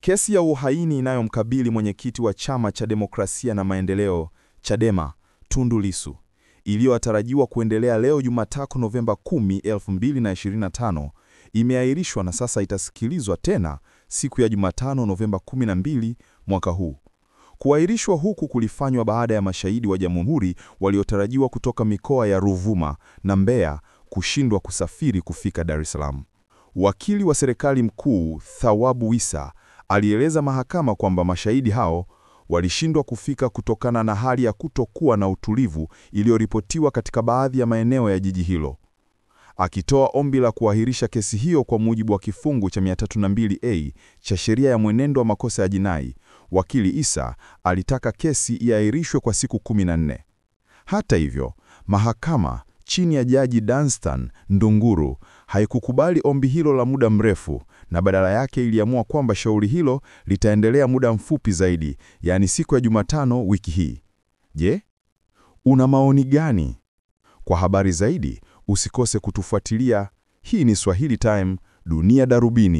Kesi ya uhaini inayomkabili mwenyekiti wa Chama cha Demokrasia na Maendeleo, Chadema, Tundu Lissu, iliyotarajiwa kuendelea leo Jumatatu Novemba 10, 2025, imeahirishwa na sasa itasikilizwa tena siku ya Jumatano Novemba 12 mwaka huu. Kuahirishwa huku kulifanywa baada ya mashahidi wa Jamhuri waliotarajiwa kutoka mikoa ya Ruvuma na Mbeya kushindwa kusafiri kufika Dar es Salaam. Wakili wa serikali mkuu, Thawabu Issa, alieleza mahakama kwamba mashahidi hao walishindwa kufika kutokana na hali ya kutokuwa na utulivu iliyoripotiwa katika baadhi ya maeneo ya jiji hilo. Akitoa ombi la kuahirisha kesi hiyo kwa mujibu wa kifungu cha 302A cha sheria ya mwenendo wa makosa ya jinai, wakili Issa alitaka kesi iahirishwe kwa siku 14. Hata hivyo, mahakama chini ya Jaji Danstan Ndunguru haikukubali ombi hilo la muda mrefu, na badala yake iliamua kwamba shauri hilo litaendelea muda mfupi zaidi, yaani siku ya Jumatano wiki hii. Je, una maoni gani? Kwa habari zaidi, usikose kutufuatilia. Hii ni Swahili Time, Dunia Darubini.